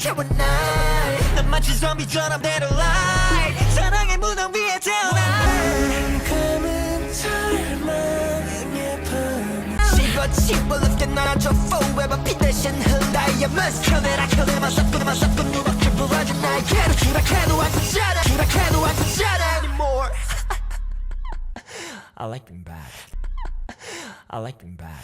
채워 난 마치 좀비처럼 내려 light 사랑의 무덤 위에 태어나 감은 절망의 밤 씹어 립게 날아줘 forever 빛 대신 diamonds Kill it myself 누밖에 부러진 나에게로 추락해도 아프잖아 anymore I like being bad I like being bad